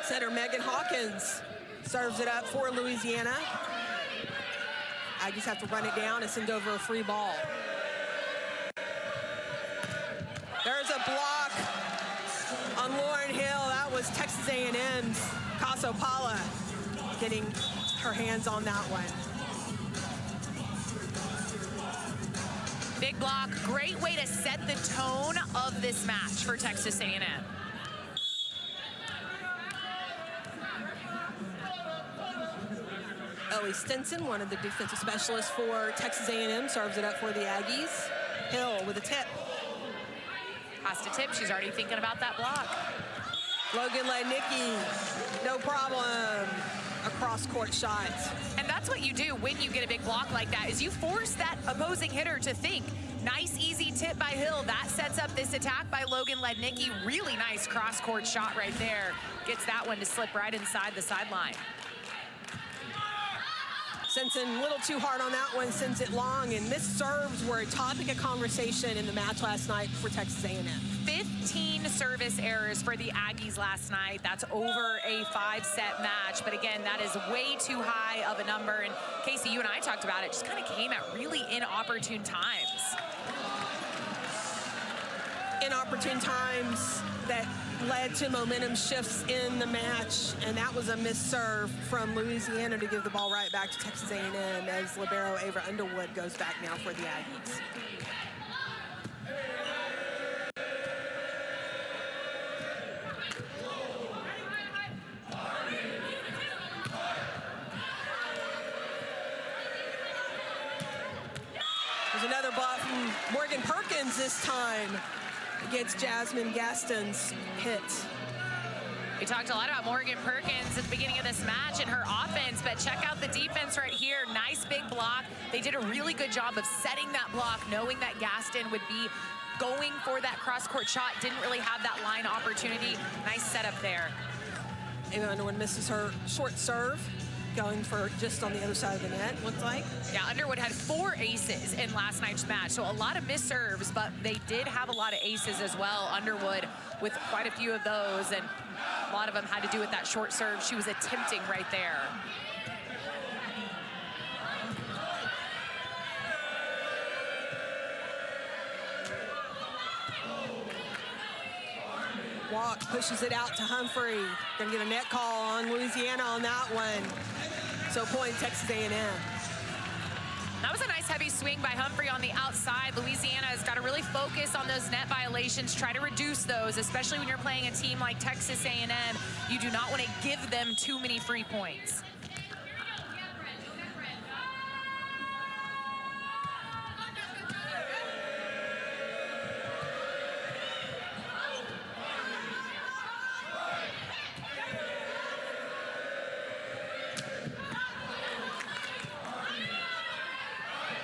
Setter Megan Hawkins serves it up for Louisiana. Aggies have to run it down and send over a free ball. There's a block on Lauren Hill. That was Texas A&M's Casopala getting her hands on that one. Big block, great way to set the tone of this match for Texas A&M. Ellie Stinson, one of the defensive specialists for Texas A&M, serves it up for the Aggies. Hill with a tip. Has to tip, she's already thinking about that block. Logan Lednicki, no problem. A cross-court shot. And that's what you do when you get a big block like that, is you force that opposing hitter to think. Nice, easy tip by Hill. That sets up this attack by Logan Lednicki. Really nice cross-court shot right there. Gets that one to slip right inside the sideline. Stinson a little too hard on that one, sends it long, and missed serves were a topic of conversation in the match last night for Texas A&M. 15 service errors for the Aggies last night. That's over a 5-set match, but again, that is way too high of a number. And Casey, you and I talked about it, just kind of came at really inopportune times. Inopportune times that led to momentum shifts in the match, and that was a missed serve from Louisiana to give the ball right back to Texas A&M as libero Ava Underwood goes back now for the Aggies. There's another block from Morgan Perkins this time against Jasmine Gaston's hit. We talked a lot about Morgan Perkins at the beginning of this match and her offense, but check out the defense right here. Nice big block. They did a really good job of setting that block, knowing that Gaston would be going for that cross-court shot. Didn't really have that line opportunity. Nice setup there. Ava Underwood misses her short serve, going for just on the other side of the net, looks like. Yeah, Underwood had 4 aces in last night's match, so a lot of missed serves, but they did have a lot of aces as well. Underwood with quite a few of those, and a lot of them had to do with that short serve she was attempting right there. Walk pushes it out to Humphrey. Gonna get a net call on Louisiana on that one. So point Texas A&M. That was a nice heavy swing by Humphrey on the outside. Louisiana has got to really focus on those net violations, try to reduce those, especially when you're playing a team like Texas A&M. You do not want to give them too many free points.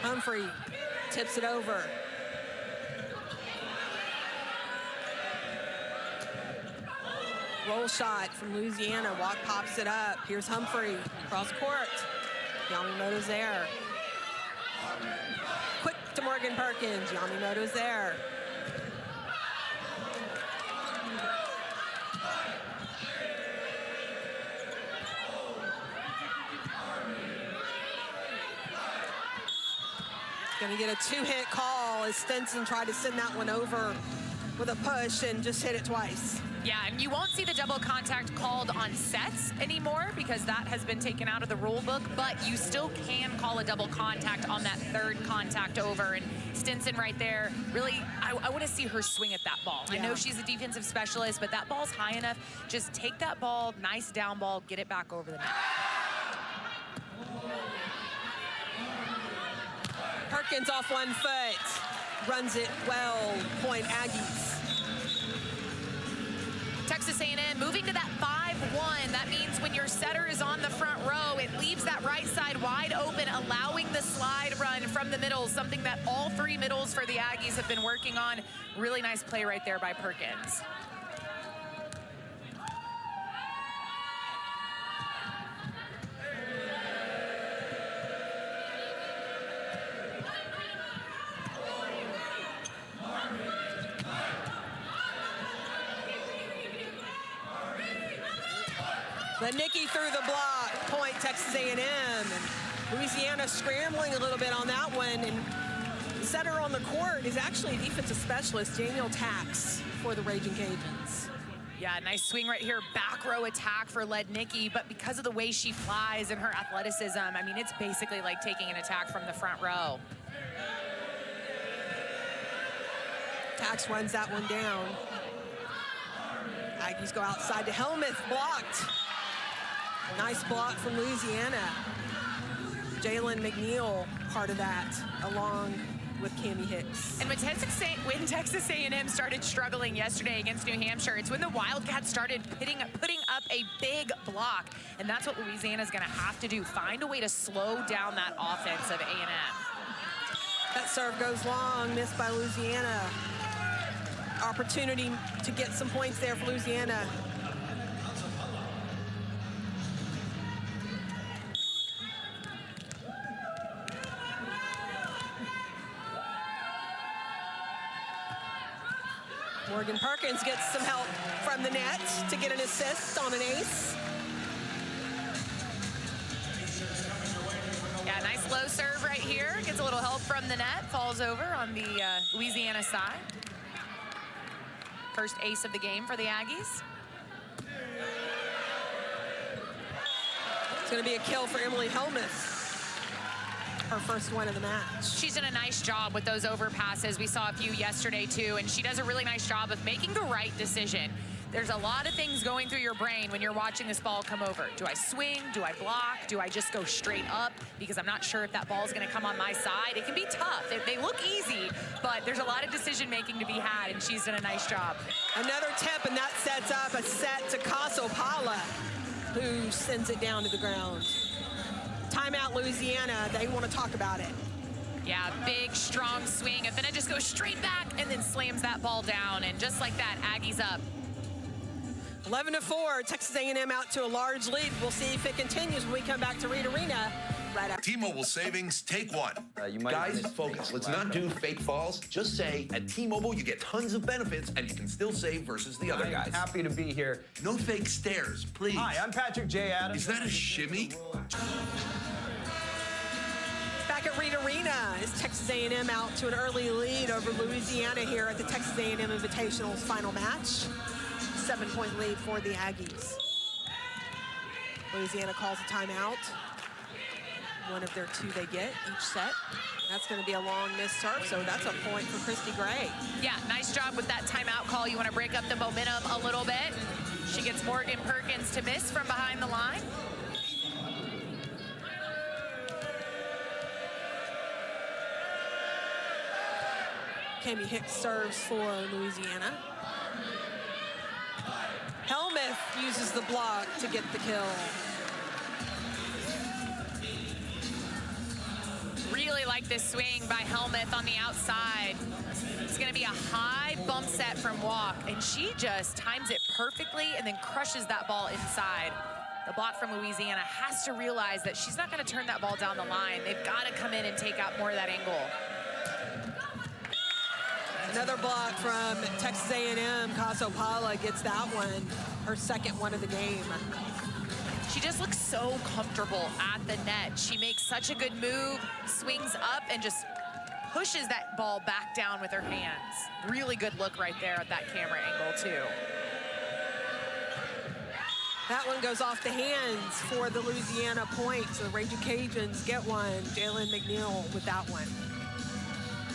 Humphrey tips it over. Roll shot from Louisiana. Walk pops it up. Here's Humphrey cross court. Yamamoto's there. Quick to Morgan Perkins. Yamamoto's there. Gonna get a 2-hit call as Stinson tried to send that one over with a push and just hit it twice. Yeah, and you won't see the double contact called on sets anymore because that has been taken out of the rule book, but you still can call a double contact on that third contact over. And Stinson right there, really, I want to see her swing at that ball. Yeah. I know she's a defensive specialist, but that ball's high enough. Just take that ball, nice down ball, get it back over the net. Perkins off 1 foot, runs it well, point Aggies. Texas A&M moving to that 5-1. That means when your setter is on the front row, it leaves that right side wide open, allowing the slide run from the middle, something that all 3 middles for the Aggies have been working on. Really nice play right there by Perkins. But Nikki through the block, point Texas A&M. And Louisiana scrambling a little bit on that one. And the setter on the court is actually a defensive specialist, Daniel Tax, for the Raging Cajuns. Yeah, nice swing right here, back row attack for Lead Nikki, but because of the way she flies and her athleticism, I mean, it's basically like taking an attack from the front row. Tax runs that one down. Aggies go outside to Helmuth, blocked. Nice block from Louisiana. Jalen McNeil, part of that, along with Cammie Hicks. And when Texas A&M started struggling yesterday against New Hampshire, it's when the Wildcats started putting up a big block. And that's what Louisiana's gonna have to do, find a way to slow down that offense of A&M. That serve goes long, missed by Louisiana. Opportunity to get some points there for Louisiana. Morgan Perkins gets some help from the net to get an assist on an ace. Yeah, nice low serve right here. Gets a little help from the net, falls over on the Louisiana side. First ace of the game for the Aggies. It's going to be a kill for Emily Helmuth. Her first one of the match. She's done a nice job with those overpasses. We saw a few yesterday too, and she does a really nice job of making the right decision. There's a lot of things going through your brain when you're watching this ball come over. Do I swing? Do I block? Do I just go straight up? Because I'm not sure if that ball is going to come on my side. It can be tough. They look easy, but there's a lot of decision making to be had, and she's done a nice job. Another tip, and that sets up a set to Casopala, who sends it down to the ground. Timeout, Louisiana. They want to talk about it. Yeah, big, strong swing, and then it just goes straight back and then slams that ball down, and just like that, Aggies up. 11-4, Texas A&M out to a large lead. We'll see if it continues when we come back to Reed Arena right after. T-Mobile savings, take one. Guys, focus. Let's not do fake falls. Just say, at T-Mobile, you get tons of benefits, and you can still save versus the other guys. Happy to be here. No fake stares, please. Hi, I'm Patrick J. Adams. Is that a shimmy? Back at Reed Arena, is Texas A&M out to an early lead over Louisiana here at the Texas A&M Invitational's final match. 7-point lead for the Aggies. Louisiana calls a timeout. One of their two they get each set. That's going to be a long missed serve, so that's a point for Christy Gray. Yeah, nice job with that timeout call. You want to break up the momentum a little bit. She gets Morgan Perkins to miss from behind the line. Cammie Hicks serves for Louisiana. Helmuth uses the block to get the kill. Really like this swing by Helmuth on the outside. It's going to be a high bump set from Walk, and she just times it perfectly and then crushes that ball inside. The block from Louisiana has to realize that she's not going to turn that ball down the line. They've got to come in and take out more of that angle. Another block from Texas A&M. Casopala gets that one, her second one of the game. She just looks so comfortable at the net. She makes such a good move, swings up, and just pushes that ball back down with her hands. Really good look right there at that camera angle, too. That one goes off the hands for the Louisiana point. So the Raging Cajuns get one. Jalen McNeil with that one.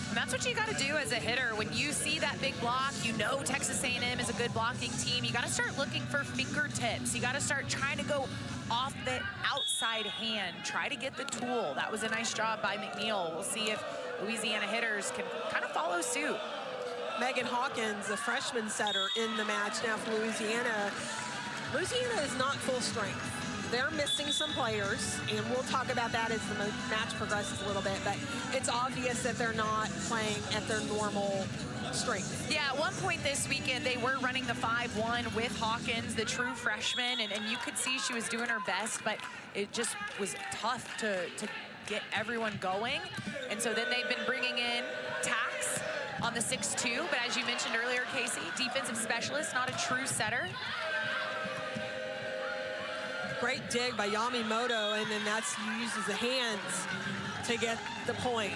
And that's what you got to do as a hitter. When you see that big block, you know Texas A&M is a good blocking team. You got to start looking for fingertips. You got to start trying to go off the outside hand. Try to get the tool. That was a nice job by McNeil. We'll see if Louisiana hitters can kind of follow suit. Megan Hawkins, a freshman setter in the match now for Louisiana. Louisiana is not full strength. They're missing some players, and we'll talk about that as the match progresses a little bit, but it's obvious that they're not playing at their normal strength. Yeah, at one point this weekend, they were running the 5-1 with Hawkins, the true freshman, and you could see she was doing her best, but it just was tough to get everyone going. And so then they've been bringing in Tax on the 6-2, but as you mentioned earlier, Casey, defensive specialist, not a true setter. Great dig by Yamamoto, and then that's uses the hands to get the point.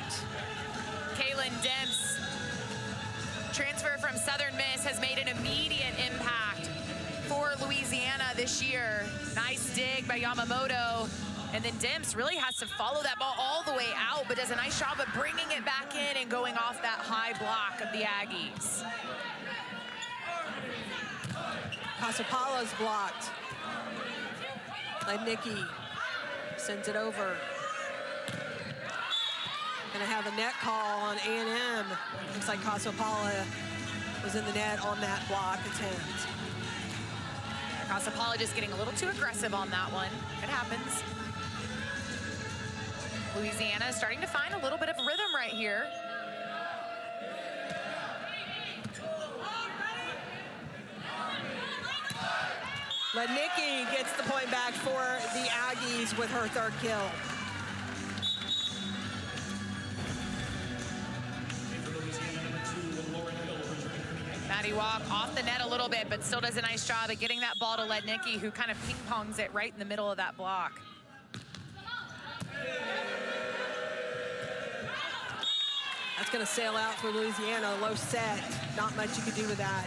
Kaylin Demps, transfer from Southern Miss, has made an immediate impact for Louisiana this year. Nice dig by Yamamoto. And then Demps really has to follow that ball all the way out, but does a nice job of bringing it back in and going off that high block of the Aggies. Casapala's blocked. Lednicki sends it over. Gonna have a net call on A&M. Looks like Casapala was in the net on that block attempt. Casapala just getting a little too aggressive on that one. It happens. Louisiana is starting to find a little bit of rhythm right here. Lednicki gets the point back for the Aggies with her third kill. Maddie Walk off the net a little bit, but still does a nice job at getting that ball to Lednicki, who kind of ping-pongs it right in the middle of that block. That's going to sail out for Louisiana. Low set. Not much you could do with that.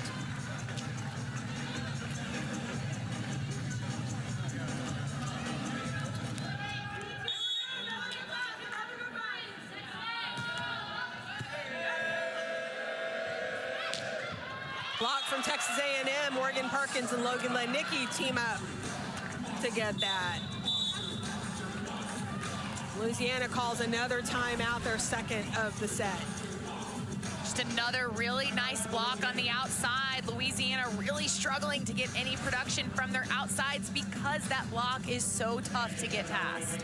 Block from Texas A&M. Morgan Perkins and Logan Lednicki team up to get that. Louisiana calls another timeout, their second of the set. Just another really nice block on the outside. Louisiana really struggling to get any production from their outsides because that block is so tough to get past.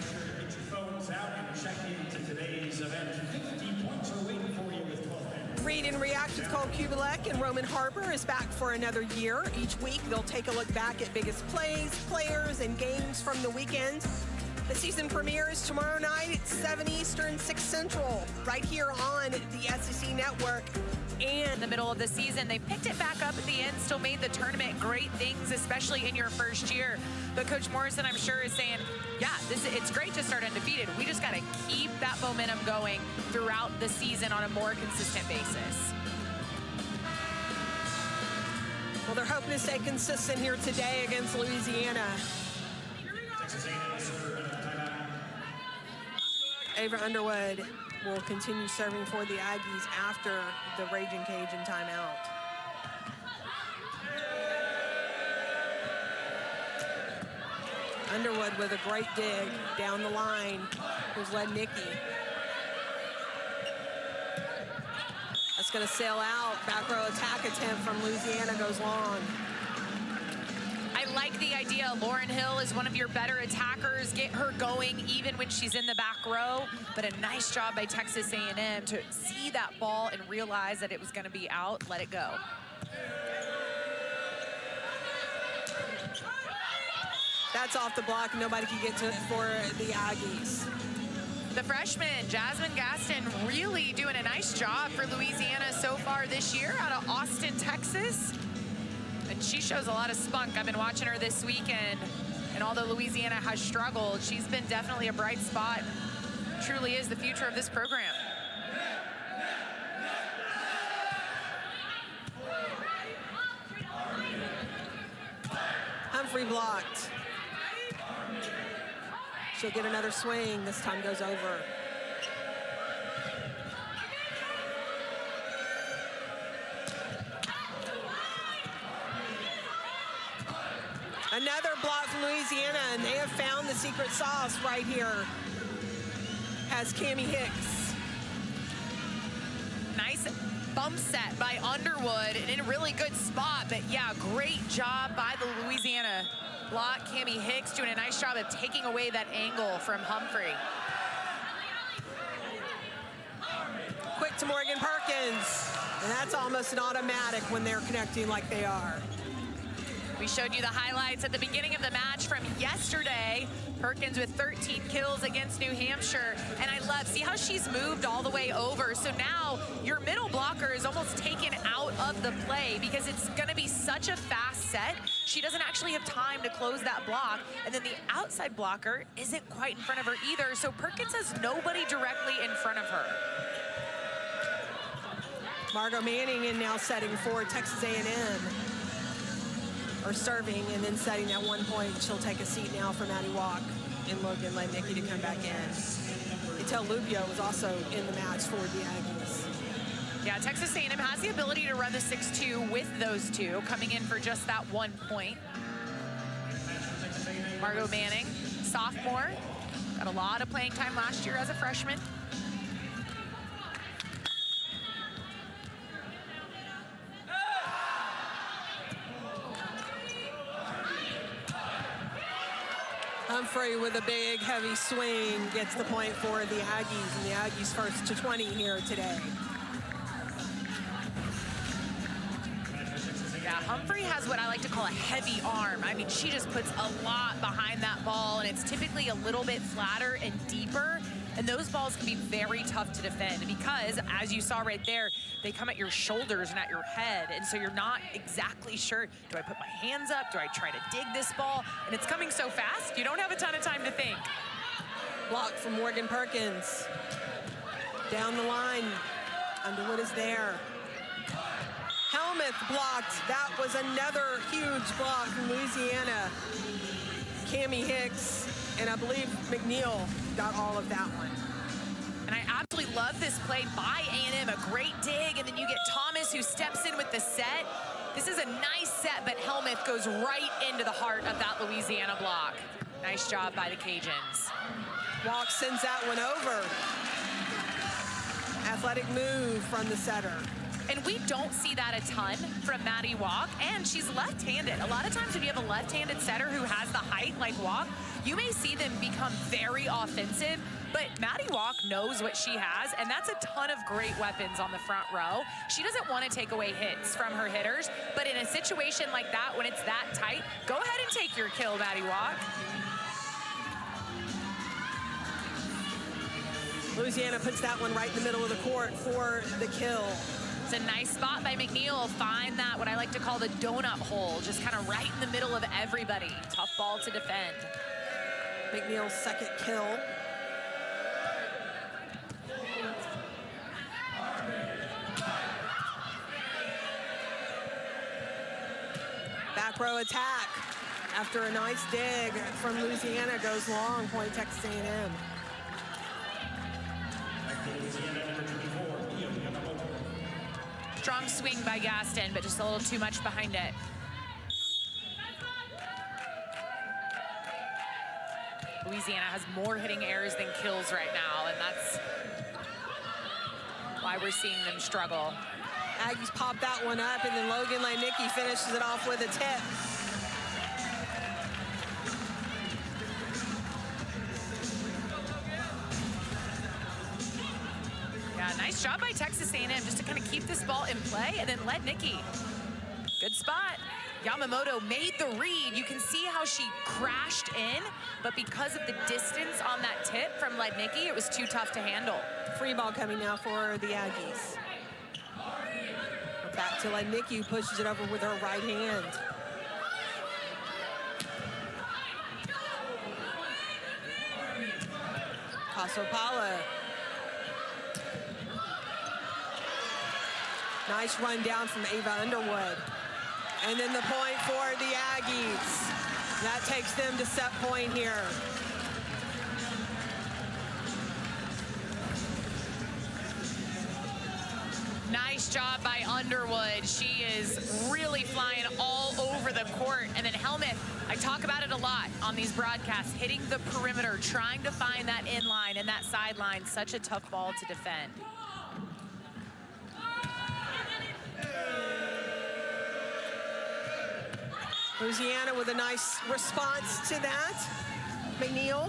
Read and React with Cole Kubilek and Roman Harbor is back for another year. Each week, they'll take a look back at biggest plays, players, and games from the weekend. The season premiere is tomorrow night at 7 Eastern, 6 Central, right here on the SEC Network. And in the middle of the season, they picked it back up at the end, still made the tournament. Great things, especially in your first year. But Coach Morrison, I'm sure, is saying, yeah, it's great to start undefeated. We just got to keep that momentum going throughout the season on a more consistent basis. Well, they're hoping to stay consistent here today against Louisiana. Ava Underwood will continue serving for the Aggies after the Raging Cajun timeout. Underwood with a great dig down the line. Here's Lednicki. That's going to sail out. Back row attack attempt from Louisiana goes long. I like the idea. Lauren Hill is one of your better attackers. Get her going even when she's in the back row. But a nice job by Texas A&M to see that ball and realize that it was going to be out. Let it go. That's off the block. Nobody can get to it for the Aggies. The freshman, Jasmine Gaston, really doing a nice job for Louisiana so far this year out of Austin, Texas. And she shows a lot of spunk. I've been watching her this weekend, and although Louisiana has struggled, she's been definitely a bright spot. Truly is the future of this program. Humphrey blocked. She'll get another swing. This time goes over. Another block from Louisiana, and they have found the secret sauce right here. Has Cammie Hicks. Nice bump set by Underwood and in a really good spot, but yeah, great job by the Louisiana block. Cammie Hicks doing a nice job of taking away that angle from Humphrey. Quick to Morgan Perkins, and that's almost an automatic when they're connecting like they are. We showed you the highlights at the beginning of the match from yesterday. Perkins with 13 kills against New Hampshire. And I love, see how she's moved all the way over. So now your middle blocker is almost taken out of the play because it's gonna be such a fast set. She doesn't actually have time to close that block. And then the outside blocker isn't quite in front of her either. So Perkins has nobody directly in front of her. Margot Manning in now setting for Texas A&M. Or serving and then setting that 1 point. She'll take a seat now for Maddie Walk and Logan Lednicki to come back in. Itel Lubio was also in the match for the Aggies. Yeah, Texas A&M has the ability to run the 6-2 with those two, coming in for just that 1 point. Margot Manning, sophomore, got a lot of playing time last year as a freshman. Humphrey with a big, heavy swing gets the point for the Aggies, and the Aggies first to 20 here today. Yeah, Humphrey has what I like to call a heavy arm. I mean, she just puts a lot behind that ball, and it's typically a little bit flatter and deeper, and those balls can be very tough to defend because, as you saw right there, they come at your shoulders and at your head, and so you're not exactly sure, do I put my hands up? Do I try to dig this ball? And it's coming so fast, you don't have a ton of time to think. Block from Morgan Perkins. Down the line, Underwood is there. Helmuth blocked. That was another huge block from Louisiana. Cammie Hicks, and I believe McNeil got all of that one. And I absolutely love this play by A&M, a great dig, and then you get Thomas who steps in with the set. This is a nice set, but Helmuth goes right into the heart of that Louisiana block. Nice job by the Cajuns. Walk sends that one over. Athletic move from the setter. And we don't see that a ton from Maddie Walk, and she's left-handed. A lot of times when you have a left-handed setter who has the height like Walk, you may see them become very offensive, but Maddie Walk knows what she has, and that's a ton of great weapons on the front row. She doesn't want to take away hits from her hitters, but in a situation like that, when it's that tight, go ahead and take your kill, Maddie Walk. Louisiana puts that one right in the middle of the court for the kill. It's a nice spot by McNeil. Find that, what I like to call the donut hole, just kind of right in the middle of everybody. Tough ball to defend. McNeil's second kill. Back row attack. After a nice dig from Louisiana, goes long, point Texas A&M. Strong swing by Gaston, but just a little too much behind it. Louisiana has more hitting errors than kills right now, and that's why we're seeing them struggle. Aggies pop that one up, and then Logan Lednicki finishes it off with a tip. Yeah, nice job by Texas A&M just to kind of keep this ball in play, and then Lednicki. Good spot. Yamamoto made the read. You can see how she crashed in, but because of the distance on that tip from Lednicki, it was too tough to handle. Free ball coming now for the Aggies. Back to Lednicki, who pushes it over with her right hand. Casopala. Nice run down from Ava Underwood. And then the point for the Aggies. That takes them to set point here. Nice job by Underwood. She is really flying all over the court. And then Helmuth, I talk about it a lot on these broadcasts, hitting the perimeter, trying to find that inline and that sideline. Such a tough ball to defend. Louisiana with a nice response to that. McNeil.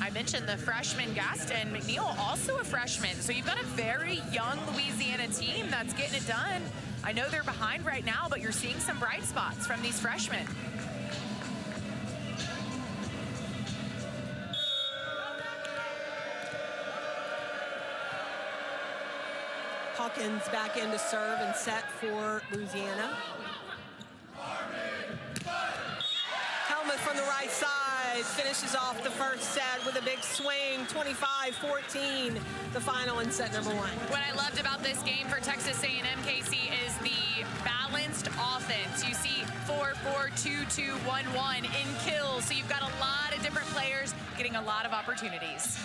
I I mentioned the freshman Gaston McNeil, also a freshman. So you've got a very young Louisiana team that's getting it done. I know they're behind right now, but you're seeing some bright spots from these freshmen. Hawkins back in to serve and set for Louisiana. Helmuth from the right side finishes off the first set with a big swing, 25-14, the final in set number 1. What I loved about this game for Texas A&M, Casey, is the balanced offense. You see 4-4-2-2-1-1 in kills, so you've got a lot of different players getting a lot of opportunities.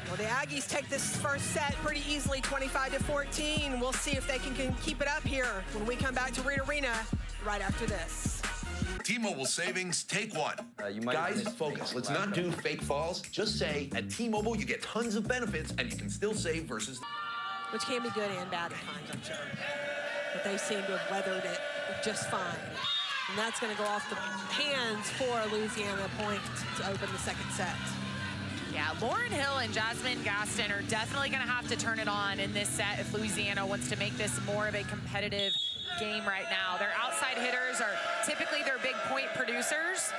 Well, the Aggies take this first set pretty easily, 25-14. We'll see if they can keep it up here when we come back to Reed Arena right after this. T-Mobile savings, take one. Guys, focus. Let's not do fake falls. Just say, at T-Mobile, you get tons of benefits, and you can still save versus... Which can be good and bad at times, I'm sure. But they seem to have weathered it just fine. And that's going to go off the hands for a Louisiana point to open the second set. Yeah, Lauren Hill and Jasmine Gaston are definitely going to have to turn it on in this set if Louisiana wants to make this more of a competitive game right now. Their outside hitters are typically their big point producers.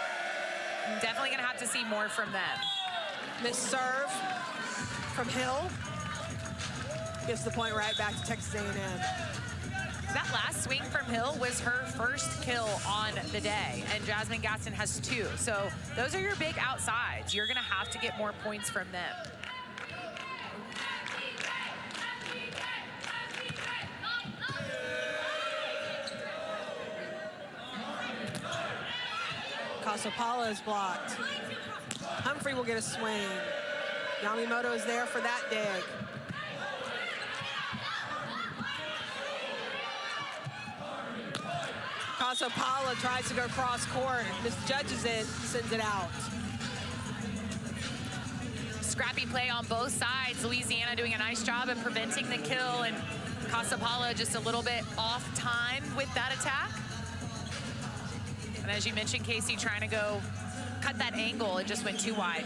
I'm definitely going to have to see more from them. Miss serve from Hill. Gives the point right back to Texas A&M. That last swing from Hill was her first kill on the day, and Jasmine Gaston has 2. So those are your big outsides. You're going to have to get more points from them. Casopala is blocked. Humphrey will get a swing. Yamamoto is there for that dig. Casopala tries to go cross court, misjudges it, sends it out. Scrappy play on both sides. Louisiana doing a nice job of preventing the kill, and Casopala just a little bit off time with that attack. And as you mentioned, Casey trying to go cut that angle, it just went too wide.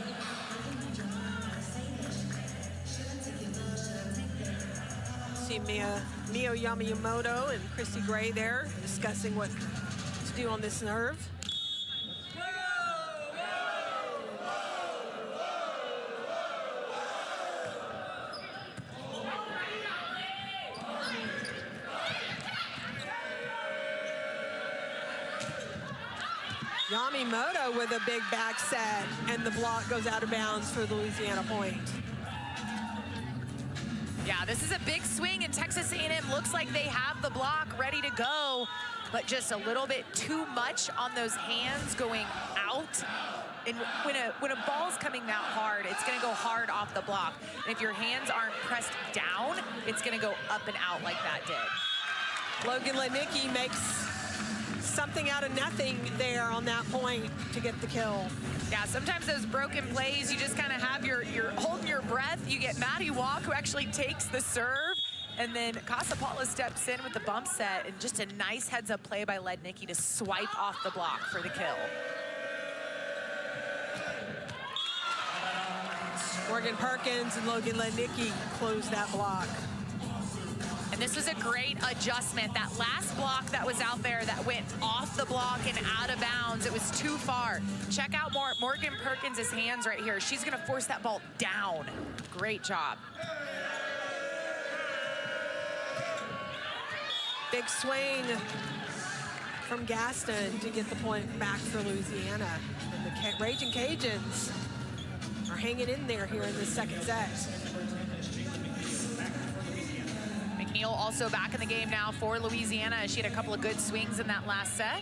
See Mio Yamamoto and Christy Gray there discussing what to do on this serve. Yamamoto with a big back set, and the block goes out of bounds for the Louisiana point. Yeah, this is a big swing, and Texas A&M looks like they have the block ready to go, but just a little bit too much on those hands going out. And when a ball's coming that hard, it's going to go hard off the block. And if your hands aren't pressed down, it's going to go up and out like that did. Logan Lednicki makes something out of nothing there on that point to get the kill. Yeah, sometimes those broken plays, you just kind of have you're holding your breath. You get Maddie Walk, who actually takes the serve, and then Casopala steps in with the bump set, and just a nice heads-up play by Lednicki to swipe off the block for the kill. Morgan Perkins and Logan Lednicki close that block. And this was a great adjustment. That last block that was out there that went off the block and out of bounds, it was too far. Check out Morgan Perkins' hands right here. She's gonna force that ball down. Great job. Big swing from Gaston to get the point back for Louisiana. And the Raging Cajuns are hanging in there here in this second set. McNeil also back in the game now for Louisiana. She had a couple of good swings in that last set.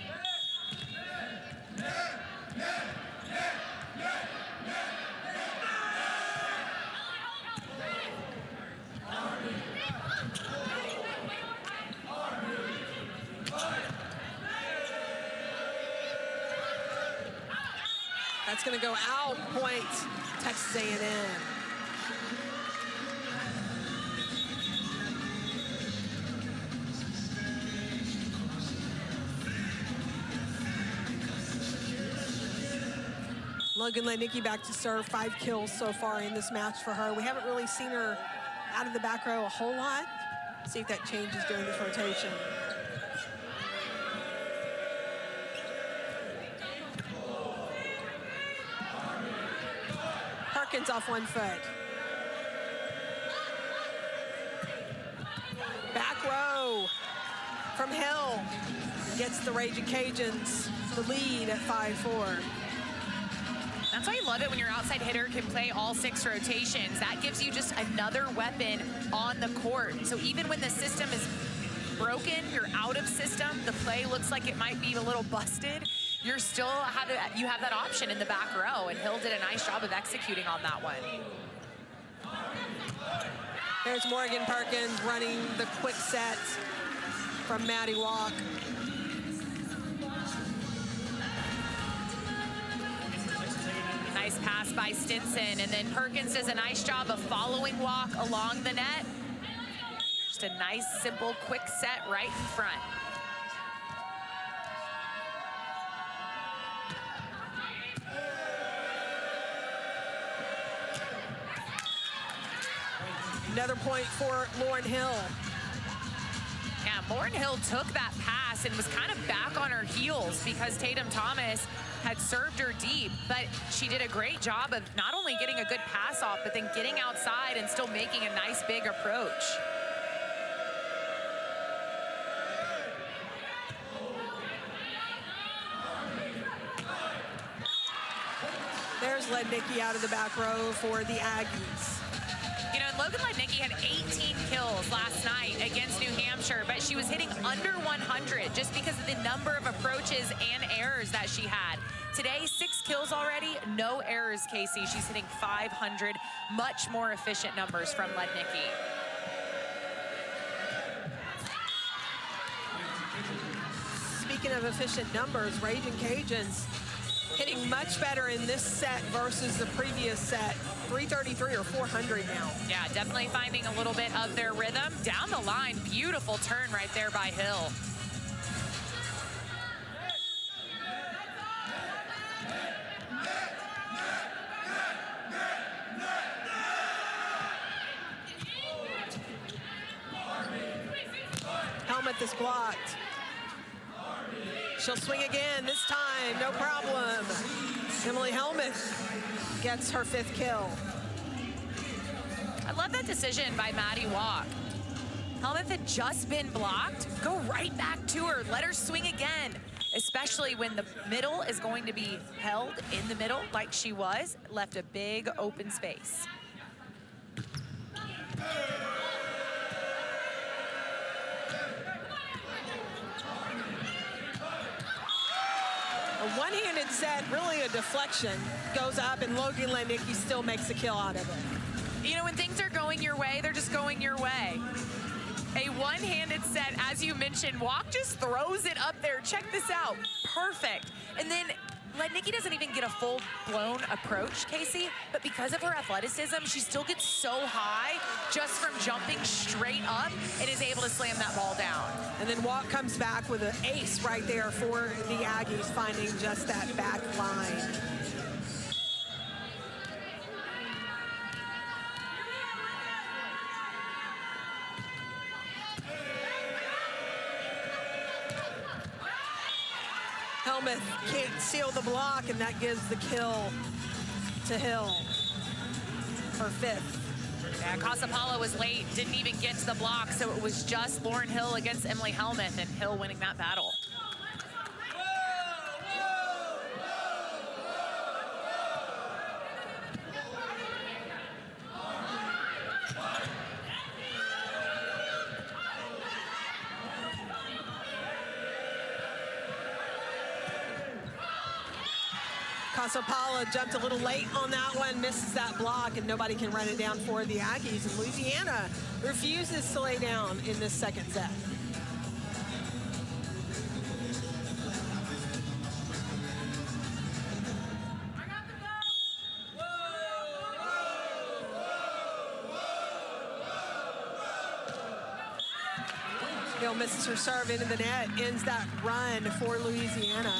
That's going to go out, point Texas A&M. Logan Lednicki back to serve, 5 kills so far in this match for her. We haven't really seen her out of the back row a whole lot. See if that changes during this rotation. Perkins off 1 foot. Back row from Hill. Gets the Raging Cajuns the lead at 5-4. That's why you love it when your outside hitter can play all 6 rotations. That gives you just another weapon on the court. So even when the system is broken, you're out of system, the play looks like it might be a little busted, you have that option in the back row, and Hill did a nice job of executing on that one. There's Morgan Perkins running the quick set from Maddie Walk. Nice pass by Stinson, and then Perkins does a nice job of following Walk along the net. Just a nice, simple, quick set right in front. Another point for Lauren Hill. Yeah, Lauren Hill took that pass and was kind of back on her heels because Tatum Thomas had served her deep, but she did a great job of not only getting a good pass off, but then getting outside and still making a nice big approach. There's Lednicki out of the back row for the Aggies. You know, Logan Lednicki had 18 kills last night against New Hampshire, but she was hitting under 100 just because of the number of approaches and errors that she had. Today, 6 kills already, no errors, Casey. She's hitting 500, much more efficient numbers from Lednicki. Speaking of efficient numbers, Raging Cajuns hitting much better in this set versus the previous set. 333 or 400 now. Yeah, definitely finding a little bit of their rhythm. Down the line, beautiful turn right there by Hill. Helmuth is blocked. She'll swing again this time, no problem. Emily Helmuth gets her 5th kill. I love that decision by Maddie Walk. Helmuth had just been blocked. Go right back to her. Let her swing again, especially when the middle is going to be held in the middle like she was. Left a big open space. A one-handed set, really a deflection, goes up, and Logan Lednicki still makes a kill out of it. You know, when things are going your way, they're just going your way. A one-handed set, as you mentioned, Walk just throws it up there. Check this out, perfect. And then Lednicki doesn't even get a full-blown approach, Casey, but because of her athleticism, she still gets so high just from jumping straight up and is able to slam that ball down. And then Walk comes back with an ace right there for the Aggies, finding just that back line. Helmuth can't seal the block, and that gives the kill to Hill, her 5th. Yeah, Casapala was late, didn't even get to the block, so it was just Lauren Hill against Emily Helmuth, and Hill winning that battle. Casapala jumped a little late on that one, misses that block, and nobody can run it down for the Aggies. And Louisiana refuses to lay down in this second set. Hill misses her serve into the net, ends that run for Louisiana.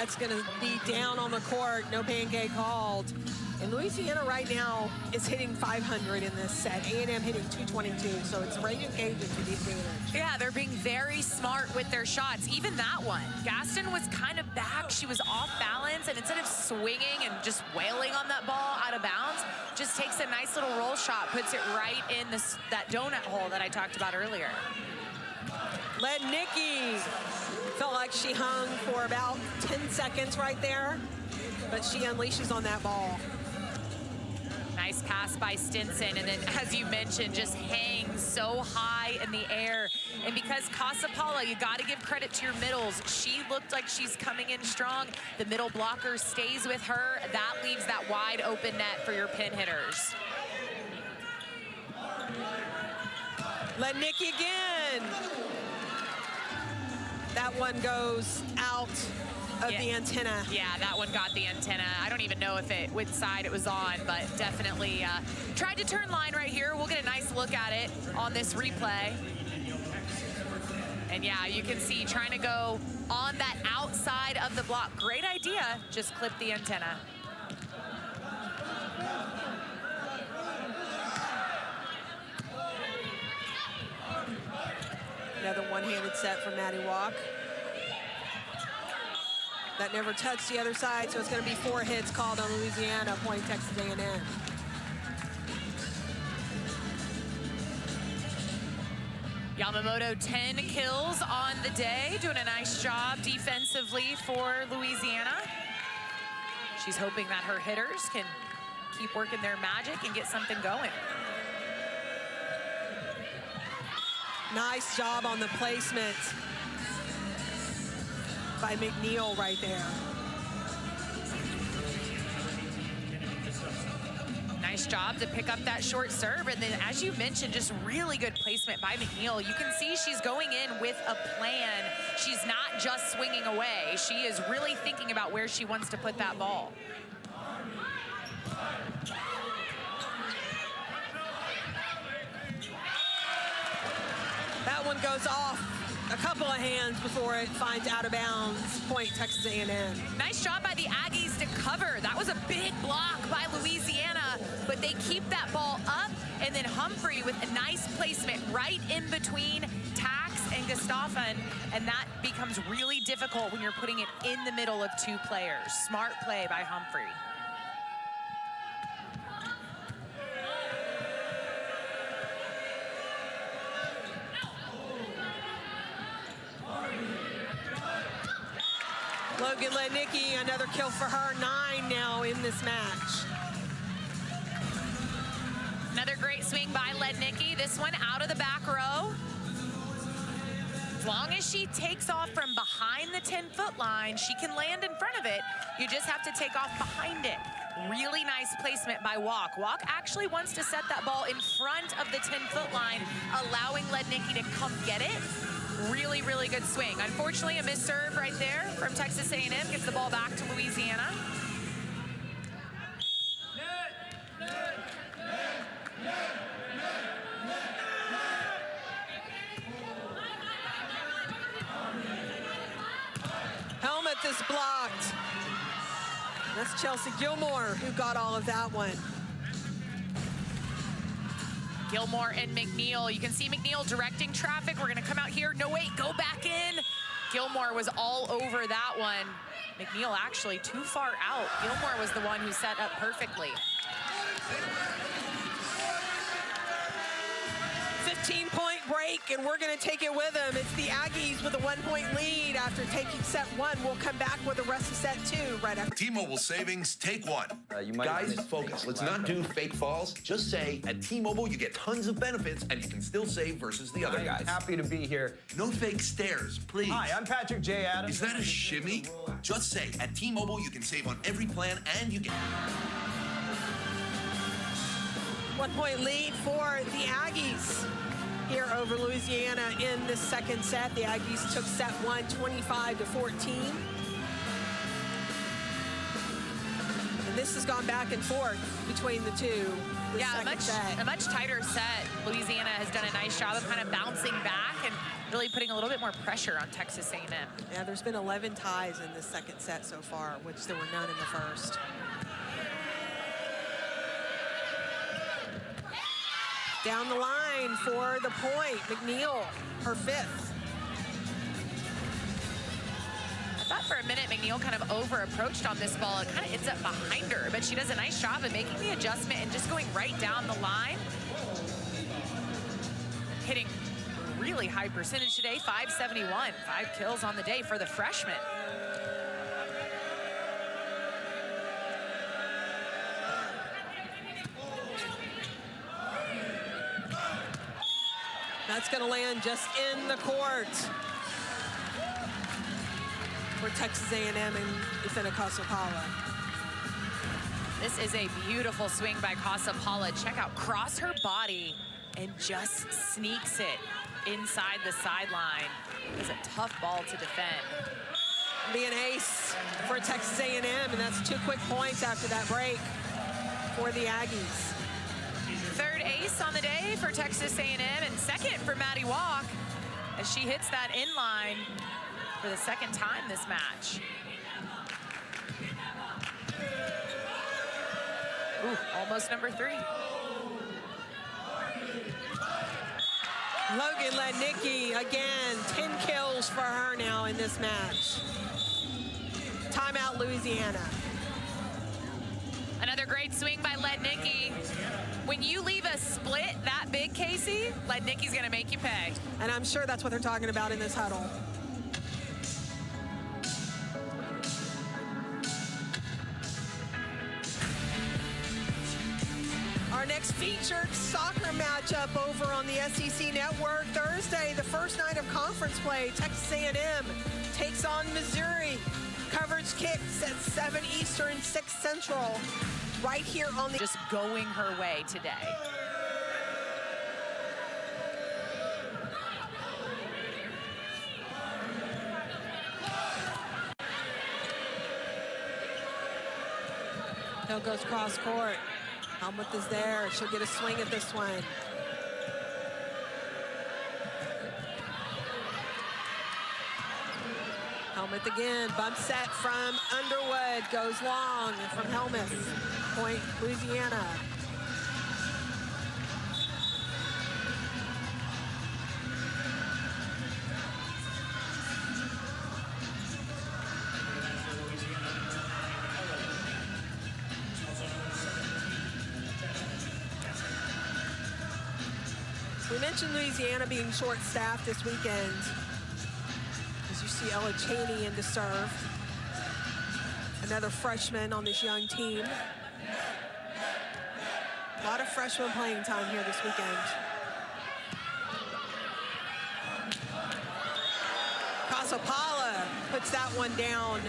That's going to be down on the court. No pancake called. And Louisiana right now is hitting 500 in this set. A&M hitting 222, so it's Reagan Cajun to the advantage. Yeah, they're being very smart with their shots. Even that one, Gaston was kind of back. She was off balance, and instead of swinging and just wailing on that ball out of bounds, just takes a nice little roll shot, puts it right in that donut hole that I talked about earlier. Lednicki felt like she hung for about 10 seconds right there, but she unleashes on that ball. Nice pass by Stinson, and then, as you mentioned, just hangs so high in the air. And because Casapala, you got to give credit to your middles. She looked like she's coming in strong. The middle blocker stays with her. That leaves that wide open net for your pin hitters. Lednicki again. That one goes out of the antenna. Yeah, that one got the antenna. I don't even know which side it was on, but definitely tried to turn line right here. We'll get a nice look at it on this replay. And yeah, you can see trying to go on that outside of the block. Great idea, just clip the antenna. Another one-handed set from Maddie Walk. That never touched the other side, so it's going to be 4 hits called on Louisiana, point Texas A&M. Yamamoto 10 kills on the day, doing a nice job defensively for Louisiana. She's hoping that her hitters can keep working their magic and get something going. Nice job on the placement by McNeil right there. Nice job to pick up that short serve. And then, as you mentioned, just really good placement by McNeil. You can see she's going in with a plan. She's not just swinging away. She is really thinking about where she wants to put that ball. That one goes off a couple of hands before it finds out of bounds, point Texas A&M. Nice job by the Aggies to cover. That was a big block by Louisiana, but they keep that ball up, and then Humphrey with a nice placement right in between Tax and Gustafson, and that becomes really difficult when you're putting it in the middle of 2 players. Smart play by Humphrey. Logan Lednicki, another kill for her, 9 now in this match. Another great swing by Lednicki. This one out of the back row. As long as she takes off from behind the 10-foot line, she can land in front of it. You just have to take off behind it. Really nice placement by Walk. Walk actually wants to set that ball in front of the 10-foot line, allowing Lednicki to come get it. Really, really good swing. Unfortunately, a missed serve right there from Texas A&M. Gives the ball back to Louisiana. Helmet is blocked. That's Chelsea Gilmore who got all of that one. Gilmore and McNeil. You can see McNeil directing traffic. We're going to come out here. No, wait, go back in. Gilmore was all over that one. McNeil actually too far out. Gilmore was the one who set up perfectly. 15-point break, and we're going to take it with them. It's the Aggies with a 1-point lead after taking set 1. We'll come back with the rest of set 2 right after. T-Mobile savings, take 1. Guys, focus. Let's not do fake falls. Just say, at T-Mobile, you get tons of benefits, and you can still save versus the other guys. Happy to be here. No fake stares, please. Hi, I'm Patrick J. Adams. Is that a shimmy? Just say, at T-Mobile, you can save on every plan, and you get... 1-point lead for the Aggies here over Louisiana in the second set. The Aggies took set 1, 25-14. And this this has gone back and forth between the two. Yeah, a much tighter set. Louisiana has done a nice job of kind of bouncing back and really putting a little bit more pressure on Texas A&M. Yeah, there's been 11 ties in this second set so far, which there were none in the first. Down the line for the point, McNeil, her 5th. I thought for a minute McNeil kind of over-approached on this ball. It kind of ends up behind her, but she does a nice job of making the adjustment and just going right down the line. Hitting really high percentage today, 571. 5 kills on the day for the freshman. That's going to land just in the court for Texas A&M and defender Casapala. This is a beautiful swing by Casapala. Check out, cross her body and just sneaks it inside the sideline. It's a tough ball to defend. Be an ace for Texas A&M, and that's 2 quick points after that break for the Aggies. 3rd ace on the day for Texas A&M, and 2nd for Maddie Walk as she hits that inline for the 2nd time this match. Ooh, almost number 3. Logan Lednicki, again, 10 kills for her now in this match. Timeout, Louisiana. Another great swing by Lednicki. When you leave a split that big, Casey, Lednicki's gonna make you pay. And I'm sure that's what they're talking about in this huddle. Our next featured soccer matchup over on the SEC Network Thursday, the first night of conference play. Texas A&M takes on Missouri. Coverage kicks at 7 Eastern, 6 Central, right here on the... Just going her way today. Hill goes cross court. Helmuth is there. She'll get a swing at this one. Helmuth again. Bump set from Underwood. Goes long from Helmuth. Point, Louisiana. We mentioned Louisiana being short-staffed this weekend. As you see Ella Cheney in to serve. Another freshman on this young team. A lot of freshman playing time here this weekend. Casapala puts that one down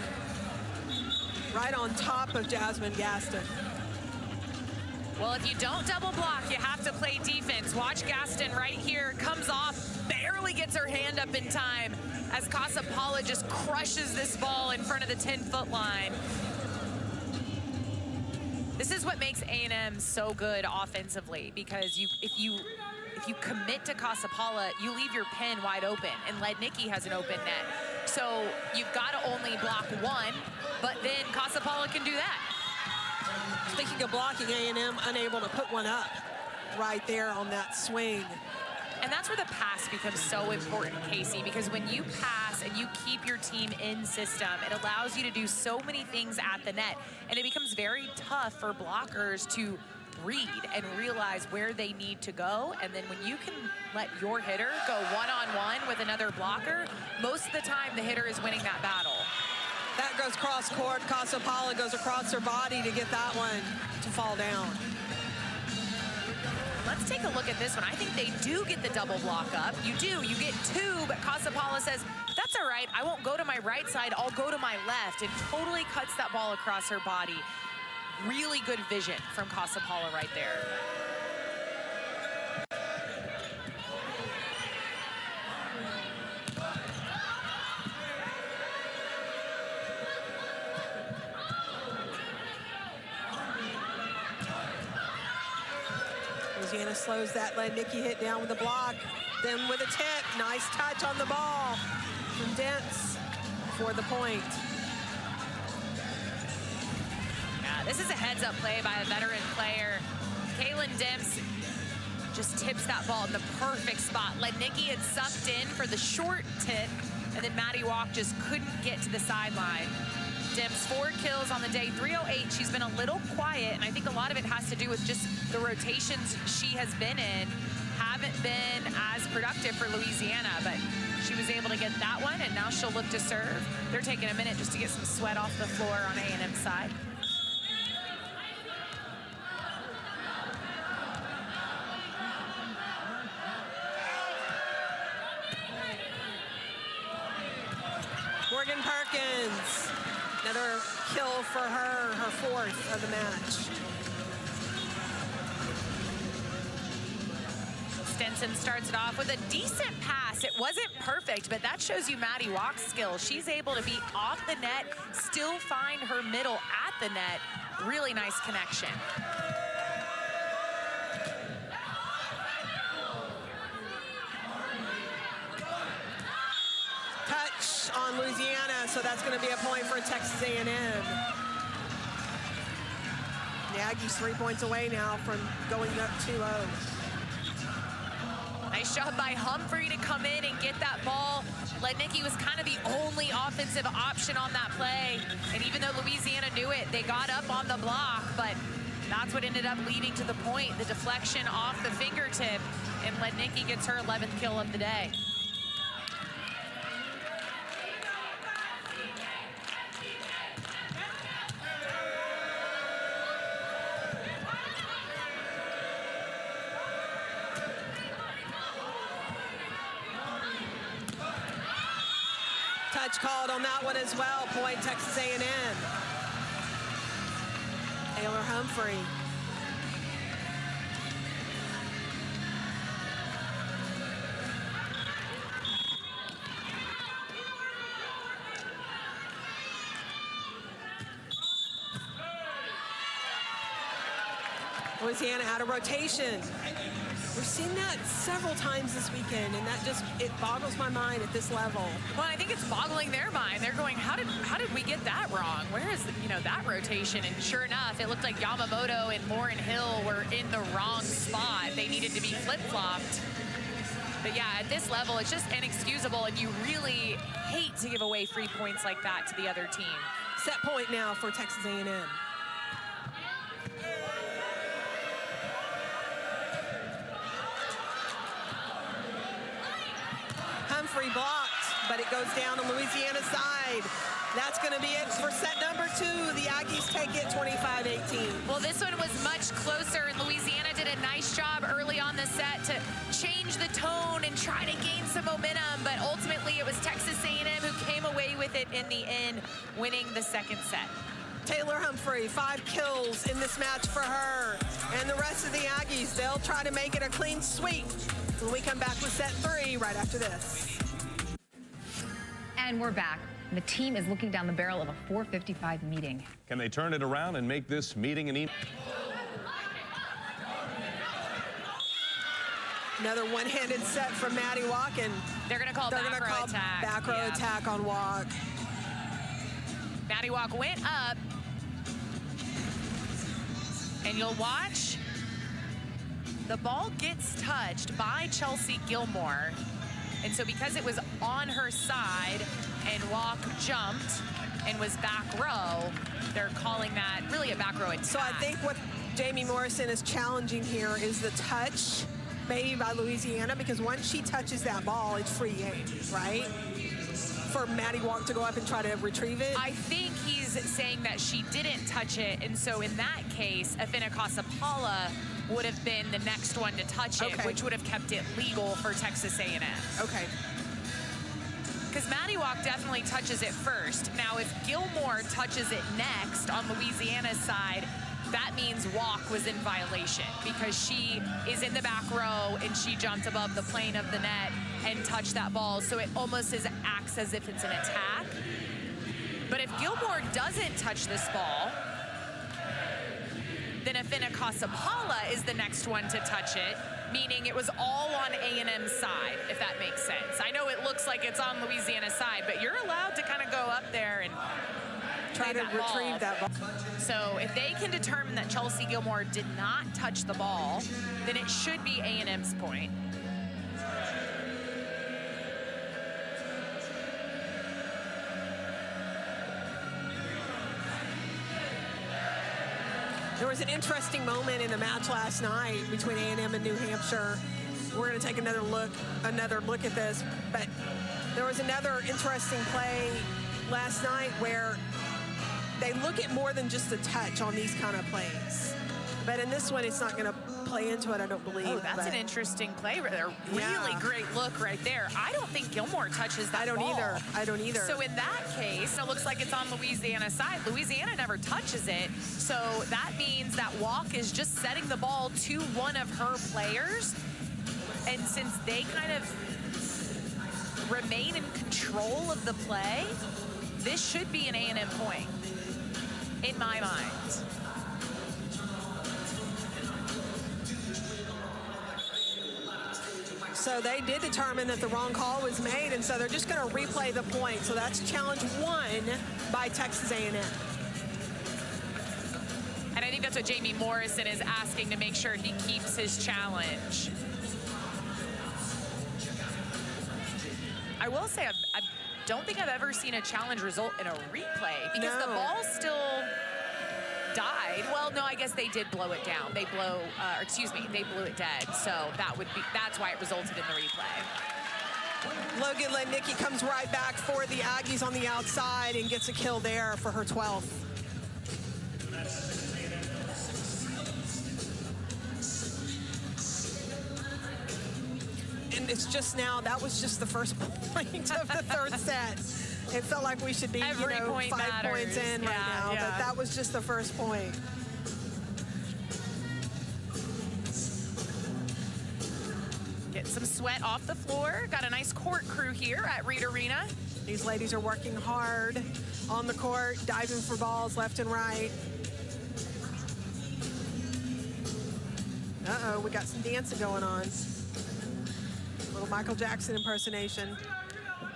right on top of Jasmine Gaston. Well, if you don't double block, you have to play defense. Watch Gaston right here, comes off, barely gets her hand up in time as Casapala just crushes this ball in front of the 10-foot line. This is what makes A&M so good offensively, because if you commit to Casapala, you leave your pin wide open, and Lednicki has an open net. So you've got to only block one, but then Casapala can do that. Speaking of blocking, A&M unable to put one up right there on that swing. And that's where the pass becomes so important, Casey, because when you pass and you keep your team in system, it allows you to do so many things at the net. And it becomes very tough for blockers to read and realize where they need to go. And then when you can let your hitter go one-on-one with another blocker, most of the time the hitter is winning that battle. That goes cross court. Casapala goes across her body to get that one to fall down. Let's take a look at this one. I think they do get the double block up. You do, you get two, but Casapala says, that's all right, I won't go to my right side, I'll go to my left, and totally cuts that ball across her body. Really good vision from Casapala right there. Louisiana slows that Lednicki hit down with a block. Then with a tip, nice touch on the ball from Dents for the point. Yeah, this is a heads-up play by a veteran player. Kaylin Demps just tips that ball in the perfect spot. Lednicki had sucked in for the short tip, and then Maddie Walk just couldn't get to the sideline. Demps 4 kills on the day, 308. She's been a little quiet, and I think a lot of it has to do with just the rotations she has been in haven't been as productive for Louisiana, but she was able to get that one, and now she'll look to serve. They're taking a minute just to get some sweat off the floor on A&M's side. Morgan Perkins, another kill for her, her 4th of the match. Stenson starts it off with a decent pass. It wasn't perfect, but that shows you Maddie Walk's skill. She's able to be off the net, still find her middle at the net. Really nice connection. Touch on Louisiana, so that's going to be a point for Texas A&M. The Aggies 3 points away now from going up 2-0. Nice job by Humphrey to come in and get that ball. Lednicki was kind of the only offensive option on that play. And even though Louisiana knew it, they got up on the block, but that's what ended up leading to the point, the deflection off the fingertip, and Lednicki gets her 11th kill of the day. Touch called on that one as well. Point Texas A&M. Taylor Humphrey. Louisiana out of rotation. We've seen that several times this weekend, and that just, it boggles my mind at this level. Well, I think it's boggling their mind. They're going, how did we get that wrong? Where is, that rotation? And sure enough, it looked like Yamamoto and Lauren Hill were in the wrong spot. They needed to be flip-flopped. But yeah, at this level, it's just inexcusable, and you really hate to give away free points like that to the other team. Set point now for Texas A&M. Humphrey blocked, but it goes down on Louisiana's side. That's going to be it for set number 2. The Aggies take it 25-18. Well, this one was much closer, and Louisiana did a nice job early on the set to change the tone and try to gain some momentum, but ultimately it was Texas A&M who came away with it in the end, winning the second set. Taylor Humphrey, 5 kills in this match for her. And the rest of the Aggies, they'll try to make it a clean sweep when we come back with set 3 right after this. And we're back. The team is looking down the barrel of a 4:55 meeting. Can they turn it around and make this meeting an even? Another one-handed set from Maddie Walk, and they're going to call back row attack. Back row attack on Walk. Maddie Walk went up, and you'll watch the ball gets touched by Chelsea Gilmore. And so because it was on her side and Walk jumped and was back row, they're calling that really a back row attack. So I think what Jamie Morrison is challenging here is the touch maybe by Louisiana, because once she touches that ball, it's free game, right? For Maddie Walk to go up and try to retrieve it? I think he's saying that she didn't touch it, and so in that case, Afina Kasapala would have been the next one to touch it, which would have kept it legal for Texas A&M. Okay. Because Maddie Walk definitely touches it first. Now, if Gilmore touches it next on Louisiana's side, that means Walk was in violation because she is in the back row and she jumped above the plane of the net and touched that ball. So it almost acts as if it's an attack. But if Gilmore doesn't touch this ball, then Afina Kasapala is the next one to touch it, meaning it was all on A&M's side, if that makes sense. I know it looks like it's on Louisiana's side, but you're allowed to kind of go up there and try to retrieve that ball. So if they can determine that Chelsea Gilmore did not touch the ball, then it should be A&M's point. There was an interesting moment in the match last night between A&M and New Hampshire. We're going to take another look at this, but there was another interesting play last night where they look at more than just a touch on these kind of plays. But in this one, it's not going to play into it, I don't believe. Oh, that's an interesting play right there. Really great look right there. I don't think Gilmore touches that ball. I don't either. So in that case, it looks like it's on Louisiana's side. Louisiana never touches it. So that means that Walk is just setting the ball to one of her players. And since they kind of remain in control of the play, this should be an A&M point, in my mind. So they did determine that the wrong call was made, and so they're just going to replay the point. So that's challenge 1 by Texas A&M. And I think that's what Jamie Morrison is asking to make sure he keeps his challenge. I will say, I don't think I've ever seen a challenge result in a replay because the ball still died. Well, no, I guess they did blow it down. They they blew it dead. So that's why it resulted in the replay. Logan Lednicki comes right back for the Aggies on the outside and gets a kill there for her 12th. And it's just now, that was just the first point of the third set. It felt like we should be, Every point 5 matters. points in right now, but that was just the first point. Getting some sweat off the floor. Got a nice court crew here at Reed Arena. These ladies are working hard on the court, diving for balls left and right. Uh-oh, we got some dancing going on. Little Michael Jackson impersonation.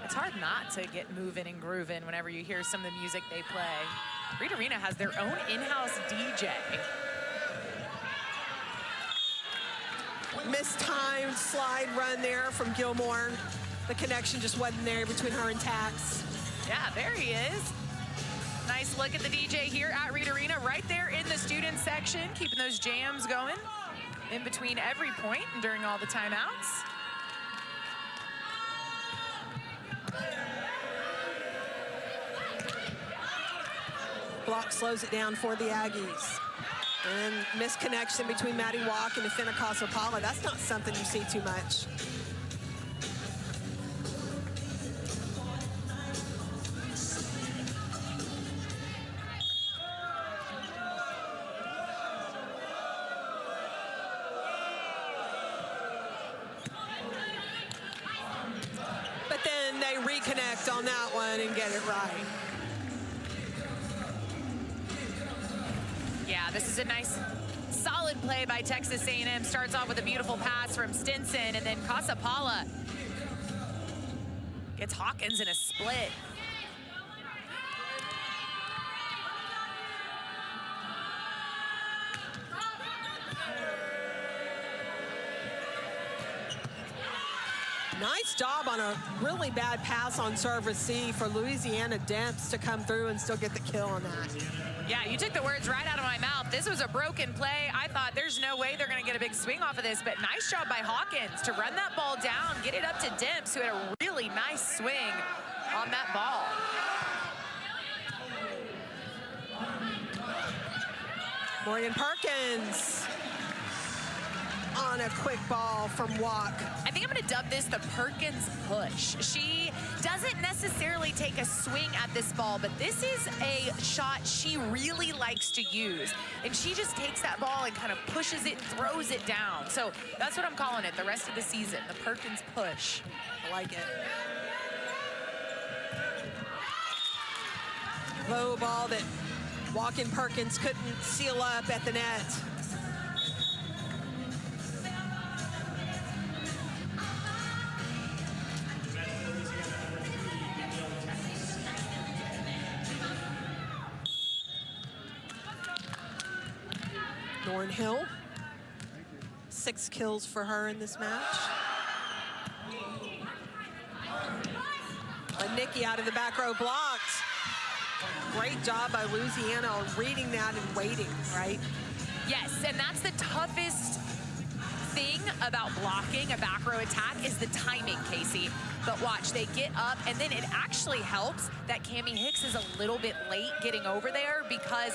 It's hard not to get moving and grooving whenever you hear some of the music they play. Reed Arena has their own in-house DJ. Mistimed slide run there from Gilmore. The connection just wasn't there between her and Tax. Yeah, there he is. Nice look at the DJ here at Reed Arena, right there in the student section, keeping those jams going in between every point and during all the timeouts. Block slows it down for the Aggies. And misconnection between Maddie Walk and Afina Kasapala. That's not something you see too much. But then they reconnect on that one and get it right. Yeah, this is a nice, solid play by Texas A&M. Starts off with a beautiful pass from Stinson, and then Kasapala gets Hawkins in a split. Nice job on a really bad pass on serve receive for Louisiana Demps to come through and still get the kill on that. Yeah, you took the words right out of my mouth. This was a broken play. I thought there's no way they're going to get a big swing off of this, but nice job by Hawkins to run that ball down, get it up to Demps, who had a really nice swing on that ball. Morgan Perkins on a quick ball from Walk. I think I'm going to dub this the Perkins push. She doesn't necessarily take a swing at this ball, but this is a shot she really likes to use. And she just takes that ball and kind of pushes it and throws it down. So that's what I'm calling it the rest of the season, the Perkins push. I like it. Low ball that Walken Perkins couldn't seal up at the net. Lauren Hill, 6 kills for her in this match. But Nikki out of the back row blocked. Great job by Louisiana on reading that and waiting, right? Yes, and that's the toughest thing about blocking a back row attack is the timing, Casey. But watch, they get up, and then it actually helps that Cammie Hicks is a little bit late getting over there because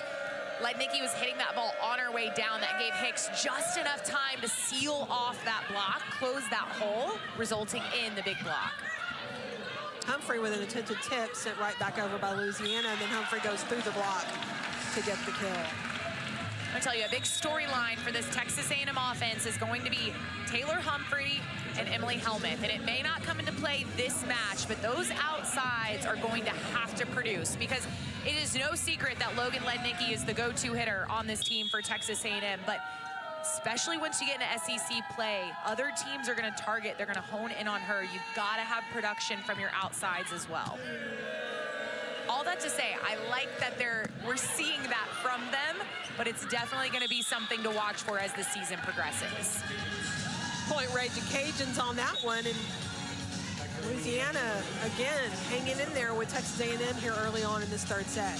Lednicki was hitting that ball on her way down. That gave Hicks just enough time to seal off that block, close that hole, resulting in the big block. Humphrey with an attempted tip sent right back over by Louisiana, and then Humphrey goes through the block to get the kill. I tell you, a big storyline for this Texas A&M offense is going to be Taylor Humphrey and Emily Helmuth. And it may not come into play this match, but those outsides are going to have to produce because it is no secret that Logan Lednicki is the go-to hitter on this team for Texas A&M. But especially once you get into SEC play, other teams are going to target, they're going to hone in on her. You've got to have production from your outsides as well. All that to say, I like that we're seeing that from them, but it's definitely going to be something to watch for as the season progresses. Point Raging Cajuns on that one, and Louisiana, again, hanging in there with Texas A&M here early on in this third set.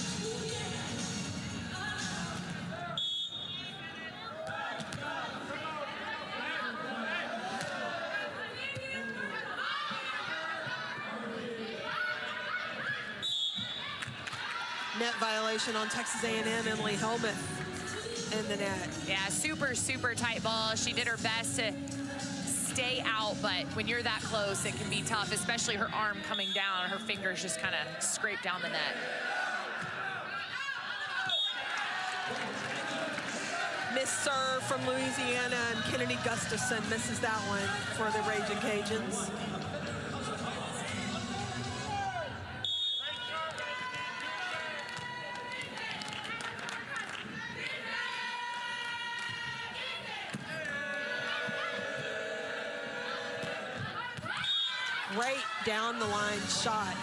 Net violation on Texas A&M, Emily Helmuth in the net. Yeah, super, super tight ball. She did her best to stay out, but when you're that close, it can be tough, especially her arm coming down. Her fingers just kind of scrape down the net. Missed serve from Louisiana, and Kennedy Gustafson misses that one for the Raging Cajuns. Great down the line shot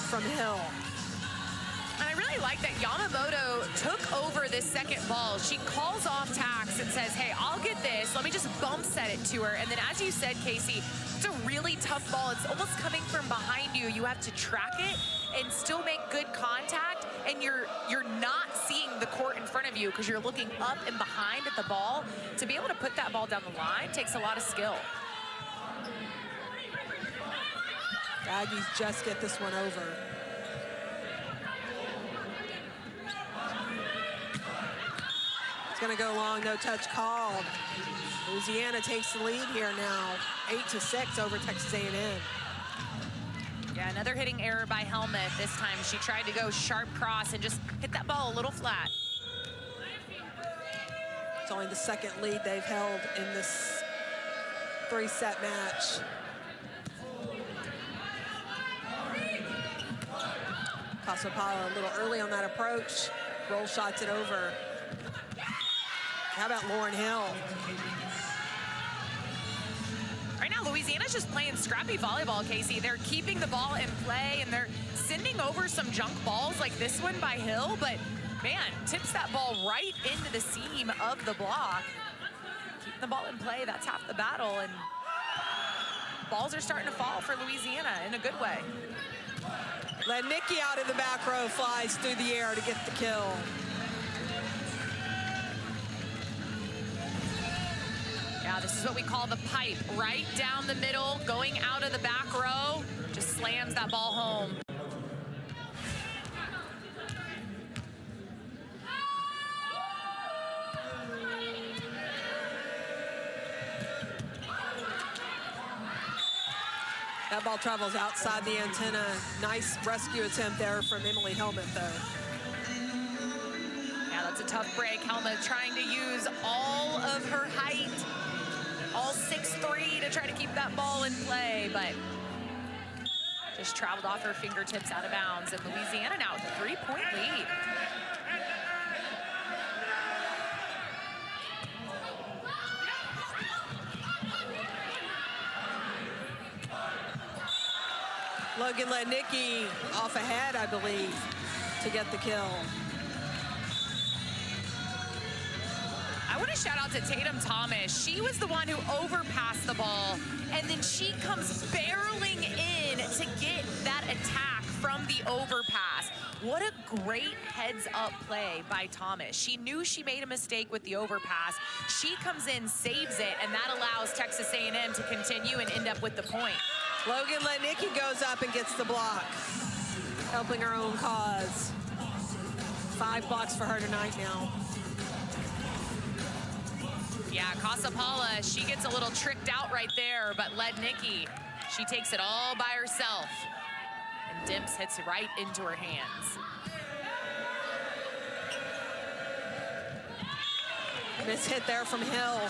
from Hill. And I really like that Yamamoto took over this second ball. She calls off tacks and says, hey, I'll get this. Let me just bump set it to her. And then as you said, Casey, it's a really tough ball. It's almost coming from behind you. You have to track it and still make good contact. And you're not seeing the court in front of you because you're looking up and behind at the ball. To be able to put that ball down the line takes a lot of skill. Aggies just get this one over. It's going to go long, no touch called. Louisiana takes the lead here now, 8-6 over Texas A&M. Yeah, another hitting error by Helmuth. This time she tried to go sharp cross and just hit that ball a little flat. It's only the second lead they've held in this 3-set match. Casapala a little early on that approach. Roll shots it over. How about Lauren Hill? Right now, Louisiana's just playing scrappy volleyball, Casey. They're keeping the ball in play, and they're sending over some junk balls like this one by Hill, but man, tips that ball right into the seam of the block. Keeping the ball in play, that's half the battle, and balls are starting to fall for Louisiana in a good way. Lednicki out of the back row flies through the air to get the kill. Yeah, this is what we call the pipe. Right down the middle, going out of the back row, just slams that ball home. That ball travels outside the antenna. Nice rescue attempt there from Emily Helmuth, though. Yeah, that's a tough break. Helmuth trying to use all of her height, all 6'3", to try to keep that ball in play, but just traveled off her fingertips out of bounds. And Louisiana now with a 3-point lead. Logan Lednicki off ahead, I believe, to get the kill. I want to shout out to Tatum Thomas. She was the one who overpassed the ball, and then she comes barreling in to get that attack from the overpass. What a great heads-up play by Thomas. She knew she made a mistake with the overpass. She comes in, saves it, and that allows Texas A&M to continue and end up with the point. Logan Lednicki goes up and gets the block, helping her own cause. 5 blocks for her tonight now. Yeah, Casapala, she gets a little tricked out right there, but Lednicki, she takes it all by herself. And Dimps hits it right into her hands. Miss hit there from Hill.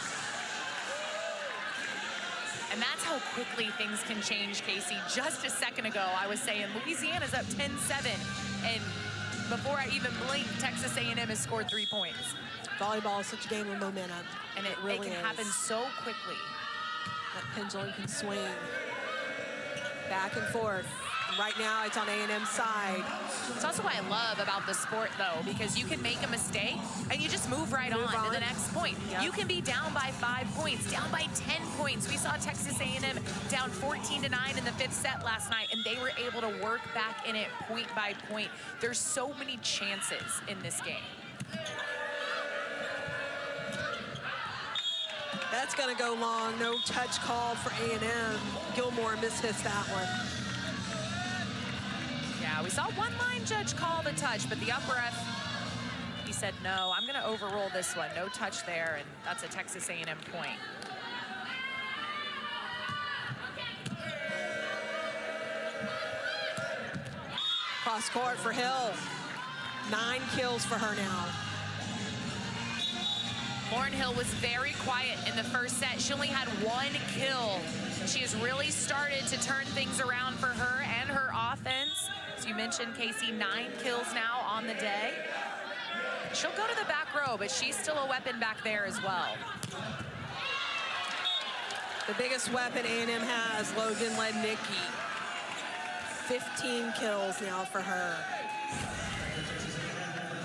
And that's how quickly things can change, Casey. Just a second ago, I was saying Louisiana's up 10-7, and before I even blinked, Texas A&M has scored 3 points. Volleyball is such a game of momentum. And it really can happen so quickly. That pendulum can swing back and forth. Right now, it's on A&M's side. It's also what I love about the sport, though, because you can make a mistake and you just move right on to the next point. Yep. You can be down by 5 points, down by 10 points. We saw Texas A&M down 14-9 in the 5th set last night, and they were able to work back in it point by point. There's so many chances in this game. That's going to go long. No touch called for A&M. Gilmore mishits that one. Yeah, we saw one line judge call the touch, but the up ref, he said, no, I'm going to overrule this one. No touch there, and that's a Texas A&M point. Cross court for Hill. 9 kills for her now. Lauren Hill was very quiet in the first set. She only had 1 kill. She has really started to turn things around for her and her offense. As you mentioned, Casey, 9 kills now on the day. She'll go to the back row, but she's still a weapon back there as well. The biggest weapon A&M has, Logan Lednicki. 15 kills now for her.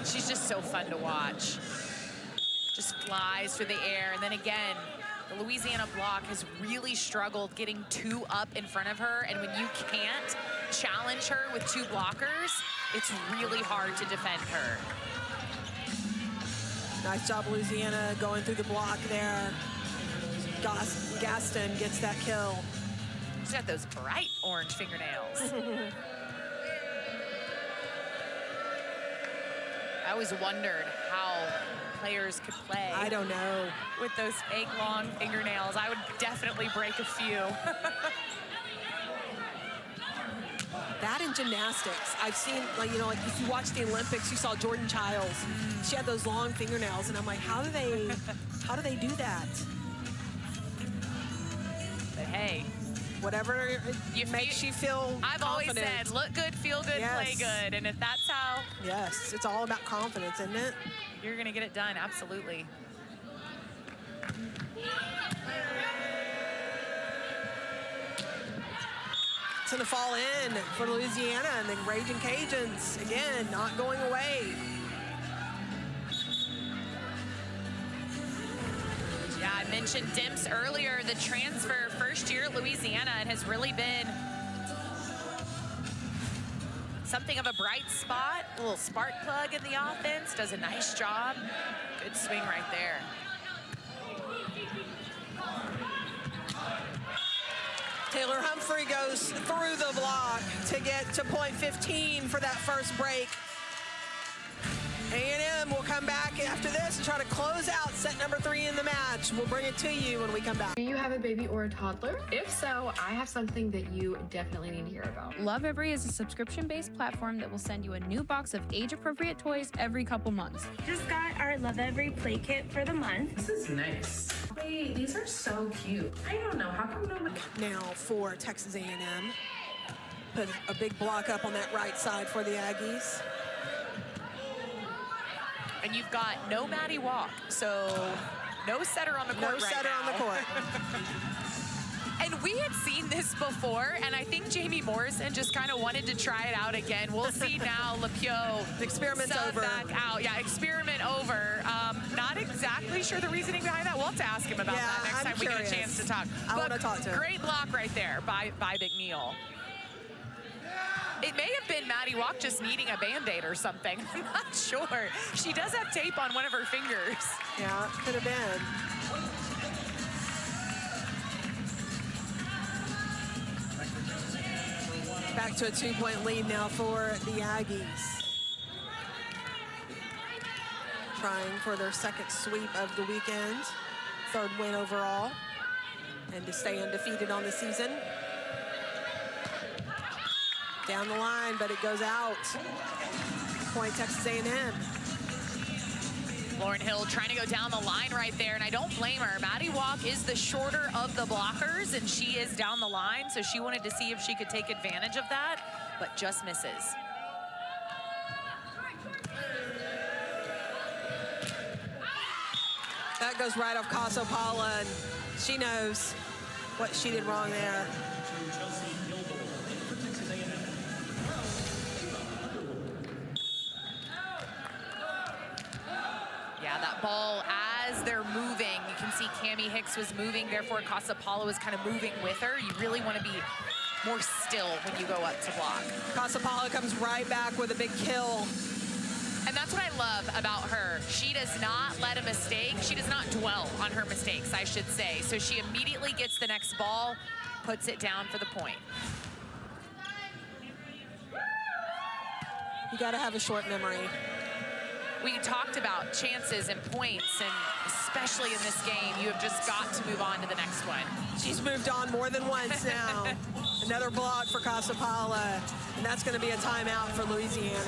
She's just so fun to watch. Just flies through the air. And then again, the Louisiana block has really struggled getting 2 up in front of her. And when you can't challenge her with 2 blockers, it's really hard to defend her. Nice job, Louisiana, going through the block there. Gaston gets that kill. She's got those bright orange fingernails. I always wondered how players could play. I don't know. With those fake long fingernails. I would definitely break a few. That in gymnastics, I've seen, like, you know, like if you watch the Olympics, you saw Jordan Childs. She had those long fingernails, and I'm like, how do they do that? But hey, whatever makes you feel I've confident. always said, look good, feel good, Yes. play good. And if that's how Yes, it's all about confidence, isn't it? you're going to get it done, absolutely. It's going to fall in for Louisiana, and the Raging Cajuns, again, not going away. Yeah, I mentioned Dimps earlier, the transfer first year at Louisiana, and has really been something of a bright spot, a little spark plug in the offense, does a nice job. Good swing right there. Taylor Humphrey goes through the block to get to point 15 for that first break. A&M will come back after this and try to close out set number 3 in the match. We'll bring it to you when we come back. Do you have a baby or a toddler? If so, I have something that you definitely need to hear about. Lovevery is a subscription-based platform that will send you a new box of age-appropriate toys every couple months. Just got our Lovevery play kit for the month. This is nice. Wait, these are so cute. I don't know, how come nobody... Now for Texas A&M. Put a big block up on that right side for the Aggies. And you've got no Maddie Walk, so no setter on the court No setter on the court. And we had seen this before, and I think Jamie Morrison just kind of wanted to try it out again. We'll see now. LePio Experiment's sub over. back out. Yeah, experiment over. Not exactly sure the reasoning behind that. We'll have to ask him about that next time we get a chance to talk. I want to talk to him. Great block right there by McNeil. It may have been Maddie Walk just needing a Band-Aid or something. I'm not sure. She does have tape on one of her fingers. Yeah, could have been. Back to a 2-point lead now for the Aggies. Trying for their second sweep of the weekend. Third win overall. And to stay undefeated on the season. Down the line, but it goes out. Point Texas A&M. Lauren Hill trying to go down the line right there, and I don't blame her. Maddie Walk is the shorter of the blockers, and she is down the line, so she wanted to see if she could take advantage of that, but just misses. That goes right off Casopala, and she knows what she did wrong there. Yeah, that ball, as they're moving, you can see Cammie Hicks was moving, therefore Casopala was kind of moving with her. You really want to be more still when you go up to block. Casopala comes right back with a big kill. And that's what I love about her. She does not let a mistake. She does not dwell on her mistakes, I should say. So she immediately gets the next ball, puts it down for the point. You got to have a short memory. We talked about chances and points, and especially in this game, you have just got to move on to the next one. She's moved on more than once now. Another block for Casopala, and that's going to be a timeout for Louisiana.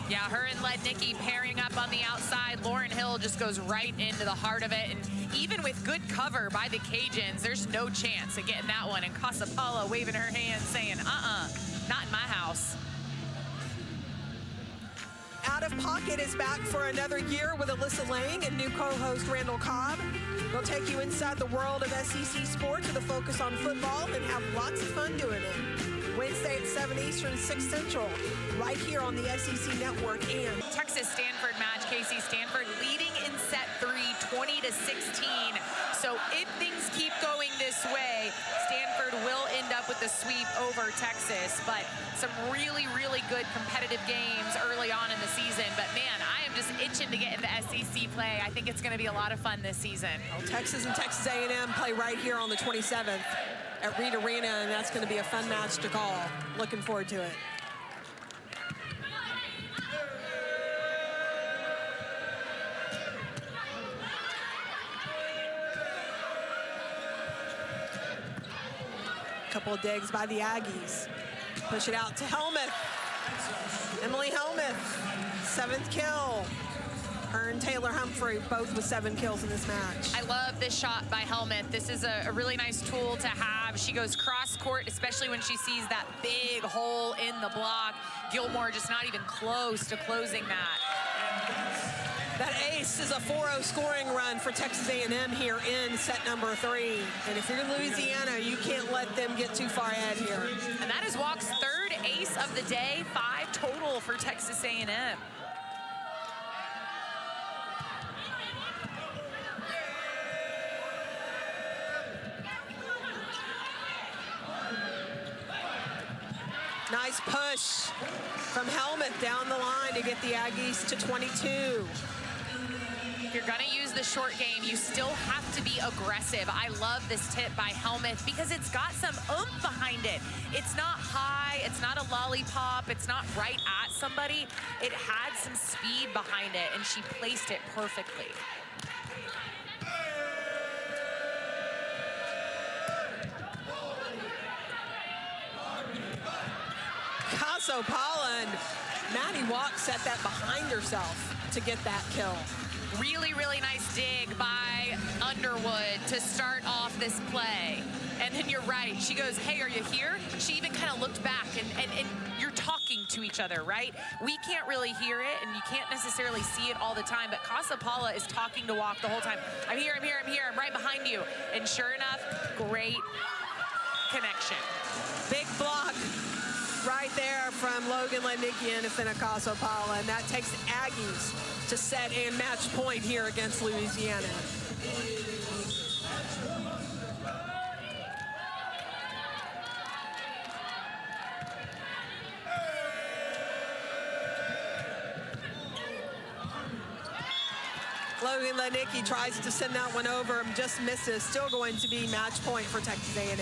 Yeah, her and Lednicki pairing up on the outside. Lauren Hill just goes right into the heart of it, and even with good cover by the Cajuns, there's no chance of getting that one, and Casopala waving her hand saying, not in my house. Out of Pocket is back for another year with Alyssa Lang and new co-host Randall Cobb. They'll take you inside the world of SEC sports with a focus on football and have lots of fun doing it. Wednesday at 7 Eastern, 6 Central, right here on the SEC Network. And Texas-Stanford match, Casey Stanford leading in set 3, 20-16. So if things keep going this way, Stanford will end up with the sweep over Texas. But some really, really good competitive games early on in the season. But man, I am just itching to get into SEC play. I think it's going to be a lot of fun this season. well, Texas and Texas A&M play right here on the 27th at Reed Arena, and that's going to be a fun match to call. Looking forward to it. Couple of digs by the Aggies. Push it out to Helmuth. Emily Helmuth, 7th kill. Her and Taylor Humphrey both with 7 kills in this match. I love this shot by Helmuth. This is a really nice tool to have. She goes cross court, especially when she sees that big hole in the block. Gilmore just not even close to closing that. That ace is a 4-0 scoring run for Texas A&M here in set number 3. And if you're Louisiana, you can't let them get too far ahead here. And that is Walk's 3rd ace of the day, 5 total for Texas A&M. Nice push from Helmuth down the line to get the Aggies to 22. If you're gonna use the short game, you still have to be aggressive. I love this tip by Helmuth because it's got some oomph behind it. It's not high, it's not a lollipop, it's not right at somebody. It had some speed behind it, and she placed it perfectly. Casopala and Maddie Walk set that behind herself to get that kill. Really, really nice dig by Underwood to start off this play. And then you're right, she goes, hey, are you here? She even kind of looked back, and you're talking to each other, right? We can't really hear it, and you can't necessarily see it all the time, but Casopala is talking to Walk the whole time. I'm here, I'm here, I'm here, I'm right behind you. And sure enough, great connection. Big block right there from Logan Lednicki and Finakaso Paula, and that takes the Aggies to set and match point here against Louisiana. Logan Lednicki tries to send that one over, just misses. Still going to be match point for Texas A&M.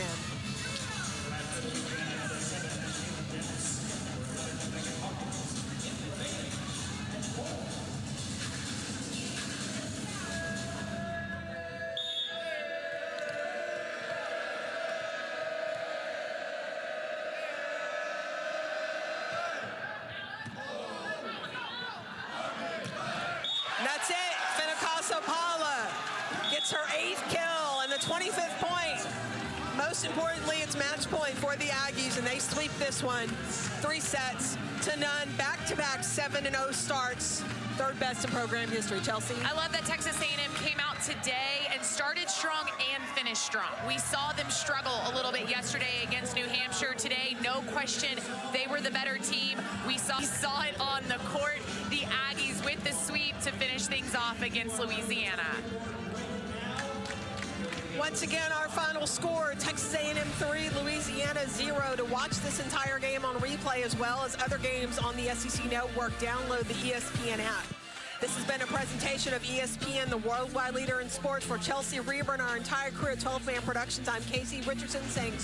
And that's it. Finakaso Paula gets her 8th kill and the 25th point. Most importantly, it's match point for the Aggies, and they sweep this one 3 sets to none. Back-to-back 7-0 starts. 3rd best in program history. Chelsea? I love that Texas A&M came out today and started strong and finished strong. We saw them struggle a little bit yesterday against New Hampshire. Today, no question, they were the better team. We saw it on the court. The Aggies with the sweep to finish things off against Louisiana. Once again, our final score, Texas A&M 3, Louisiana 0. To watch this entire game on replay as well as other games on the SEC Network, download the ESPN app. This has been a presentation of ESPN, the worldwide leader in sports. For Chelsea Reber and our entire crew at 12 Man Productions, I'm Casey Richardson saying